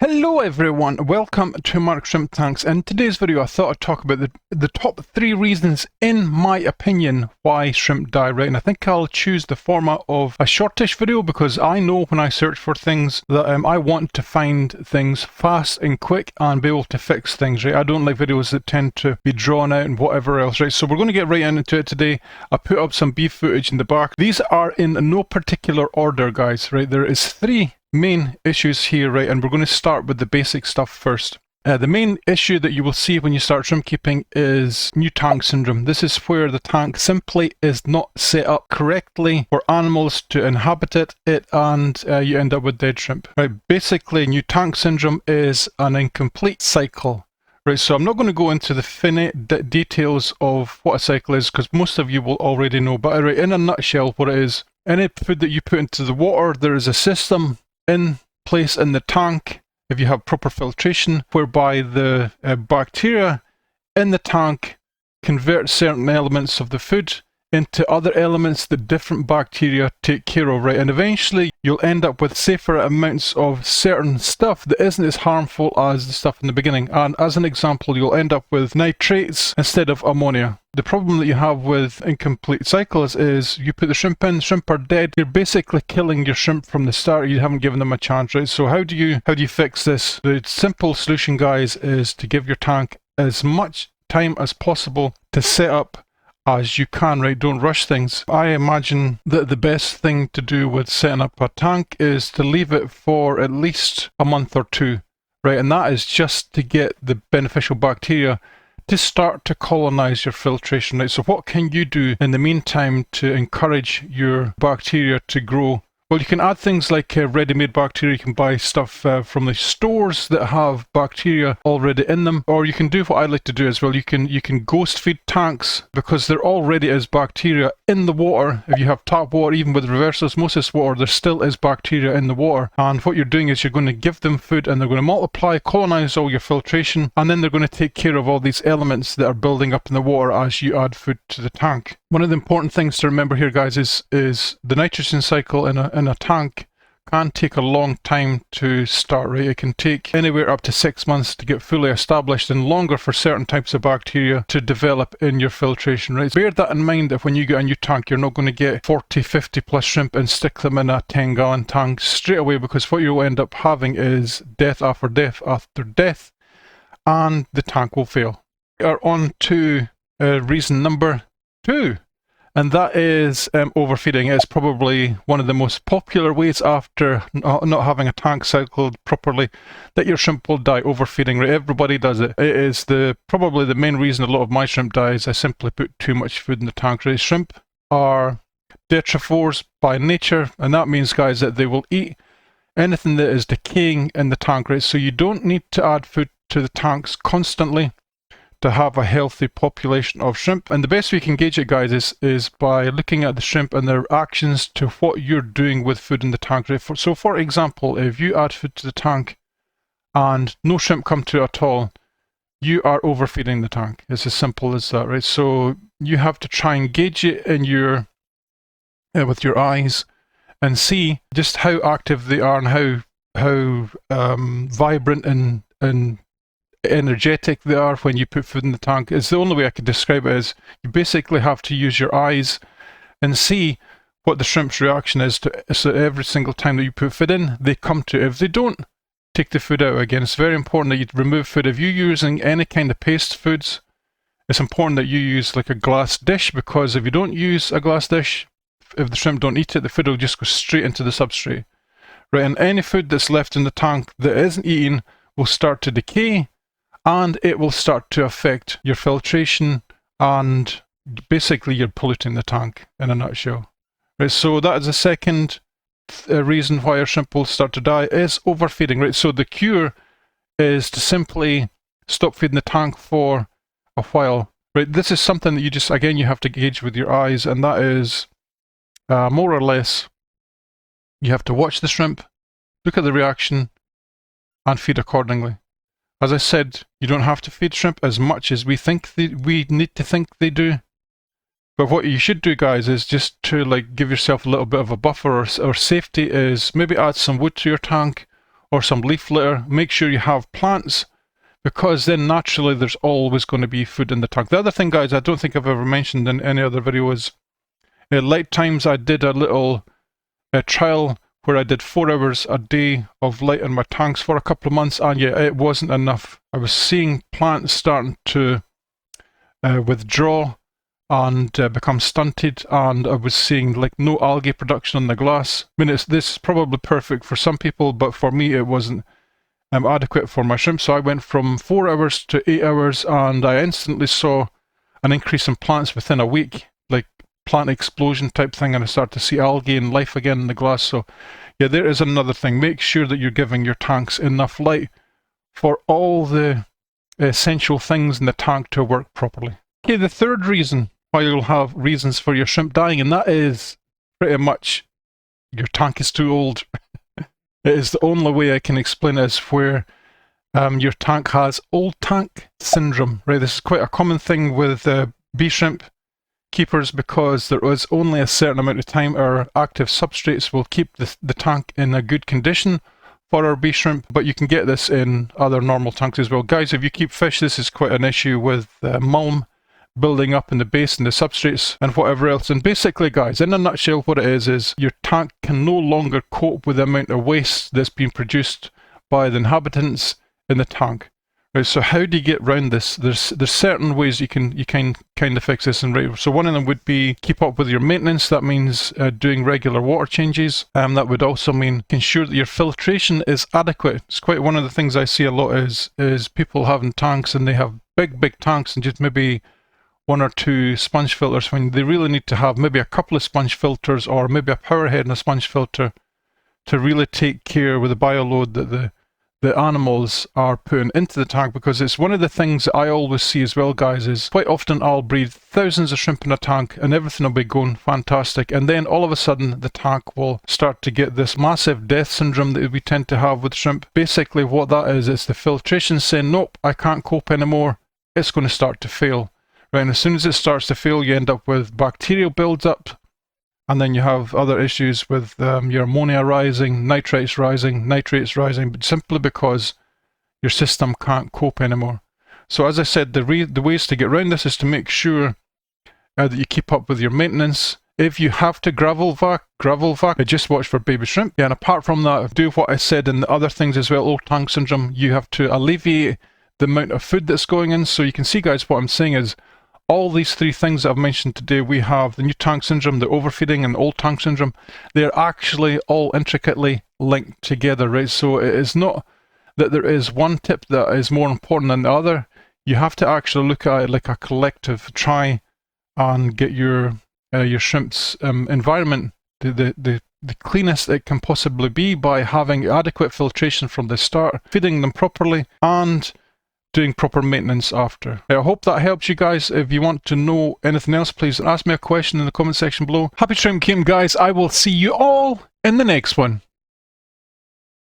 Hello everyone, welcome to Mark Shrimp Tanks. In today's video I thought I'd talk about the top 3 reasons, in my opinion, why shrimp die, right? And I think I'll choose the format of a shortish video because I know when I search for things that I want to find things fast and quick and be able to fix things, right? I don't like videos that tend to be drawn out and whatever else, right? So we're going to get right into it today. I put up some beef footage in the back. These are in no particular order, guys, right? There is 3 main issues here, right, and we're going to start with the basic stuff first. The main issue that you will see when you start shrimp keeping is new tank syndrome. This is where the tank simply is not set up correctly for animals to inhabit it, and you end up with dead shrimp. Right, basically new tank syndrome is an incomplete cycle. Right, so I'm not going to go into the finite details of what a cycle is because most of you will already know, but right, in a nutshell what it is, any food that you put into the water, there is a system in place in the tank, if you have proper filtration, whereby the bacteria in the tank convert certain elements of the food into other elements that different bacteria take care of, right? And eventually you'll end up with safer amounts of certain stuff that isn't as harmful as the stuff in the beginning. And as an example, you'll end up with nitrates instead of ammonia. The problem that you have with incomplete cycles is you put the shrimp in, shrimp are dead, you're basically killing your shrimp from the start, you haven't given them a chance, right? So how do you fix this? The simple solution, guys, is to give your tank as much time as possible to set up as you can, right? Don't rush things. I imagine that the best thing to do with setting up a tank is to leave it for at least a month or 2, right? And that is just to get the beneficial bacteria to start to colonize your filtration, right? So what can you do in the meantime to encourage your bacteria to grow? Well, you can add things like ready-made bacteria. You can buy stuff from the stores that have bacteria already in them, or you can do what I like to do as well. You can ghost feed tanks because there already is bacteria in the water. If you have tap water, even with reverse osmosis water, there still is bacteria in the water. And what you're doing is you're going to give them food, and they're going to multiply, colonize all your filtration, and then they're going to take care of all these elements that are building up in the water as you add food to the tank. One of the important things to remember here, guys, is the nitrogen cycle in a tank can take a long time to start, right? It can take anywhere up to 6 months to get fully established, and longer for certain types of bacteria to develop in your filtration, right? So bear that in mind that when you get a new tank, you're not going to get 40, 50 plus shrimp and stick them in a 10-gallon tank straight away, because what you'll end up having is death after death after death, and the tank will fail. We are on to reason number 2. And that is overfeeding. It's probably one of the most popular ways after not having a tank cycled properly that your shrimp will die. Overfeeding, right? Everybody does it. It is probably the main reason a lot of my shrimp dies. I simply put too much food in the tank, right? Shrimp are detrivores by nature, and that means, guys, that they will eat anything that is decaying in the tank, right? So you don't need to add food to the tanks constantly to have a healthy population of shrimp. And the best way you can gauge it, guys, is by looking at the shrimp and their actions to what you're doing with food in the tank. So for example, if you add food to the tank and no shrimp come to it at all, you are overfeeding the tank. It's as simple as that, right? So you have to try and gauge it in your with your eyes and see just how active they are and how vibrant and energetic they are when you put food in the tank. It's the only way I could describe it. Is you basically have to use your eyes and see what the shrimp's reaction is to, so every single time that you put food in, they come to it. If they don't, take the food out again. It's very important that you remove food. If you're using any kind of paste foods, it's important that you use like a glass dish, because if you don't use a glass dish, if the shrimp don't eat it, the food will just go straight into the substrate, right? And any food that's left in the tank that isn't eaten will start to decay, and it will start to affect your filtration, and basically you're polluting the tank in a nutshell. Right, so that is the second reason why our shrimp will start to die, is overfeeding, right? So the cure is to simply stop feeding the tank for a while, right? This is something that you just, again, you have to gauge with your eyes, and that is more or less, you have to watch the shrimp, look at the reaction, and feed accordingly. As I said, you don't have to feed shrimp as much as we need to think they do. But what you should do, guys, is just to like give yourself a little bit of a buffer or safety, is maybe add some wood to your tank, or some leaf litter. Make sure you have plants, because then naturally there's always going to be food in the tank. The other thing, guys, I don't think I've ever mentioned in any other video is light times. I did a little trial where I did 4 hours a day of light in my tanks for a couple of months, and yeah, it wasn't enough. I was seeing plants starting to withdraw and become stunted, and I was seeing like no algae production on the glass. I mean, this is probably perfect for some people, but for me it wasn't adequate for my shrimp. So I went from 4 hours to 8 hours, and I instantly saw an increase in plants within a week, like plant explosion type thing, and I started to see algae and life again in the glass. So yeah, there is another thing. Make sure that you're giving your tanks enough light for all the essential things in the tank to work properly. Okay, the third reason why you'll have reasons for your shrimp dying, and that is pretty much your tank is too old. It is the only way I can explain it, is where your tank has old tank syndrome, right? This is quite a common thing with bee shrimp keepers, because there is only a certain amount of time our active substrates will keep the tank in a good condition for our bee shrimp, but you can get this in other normal tanks as well. Guys, if you keep fish, this is quite an issue with mulm building up in the base and the substrates and whatever else. And basically, guys, in a nutshell, what it is your tank can no longer cope with the amount of waste that's being produced by the inhabitants in the tank. Right, so how do you get around this? There's certain ways you can kind of fix this. And right, so one of them would be keep up with your maintenance. That means doing regular water changes. That would also mean ensure that your filtration is adequate. It's quite one of the things I see a lot is people having tanks, and they have big tanks and just maybe 1 or 2 sponge filters, when they really need to have maybe a couple of sponge filters, or maybe a power head and a sponge filter, to really take care with the bioload that the animals are putting into the tank. Because it's one of the things that I always see as well, guys, is quite often I'll breed thousands of shrimp in a tank and everything will be going fantastic, and then all of a sudden the tank will start to get this massive death syndrome that we tend to have with shrimp. Basically what that is, it's the filtration saying, nope, I can't cope anymore, it's going to start to fail. Right, and as soon as it starts to fail, you end up with bacterial builds up, and then you have other issues with your ammonia rising, nitrates rising, but simply because your system can't cope anymore. So as I said, the ways to get around this is to make sure that you keep up with your maintenance. If you have to gravel vac, just watch for baby shrimp. Yeah, and apart from that, do what I said in the other things as well, old tank syndrome. You have to alleviate the amount of food that's going in. So you can see, guys, what I'm saying is, all these 3 things that I've mentioned today, we have the new tank syndrome, the overfeeding, and old tank syndrome. They're actually all intricately linked together, right? So it is not that there is one tip that is more important than the other. You have to actually look at it like a collective. Try and get your shrimp's environment the cleanest it can possibly be by having adequate filtration from the start, feeding them properly, and doing proper maintenance after. I hope that helps you guys. If you want to know anything else, please ask me a question in the comment section below. Happy shrimp keeping, guys. I will see you all in the next one.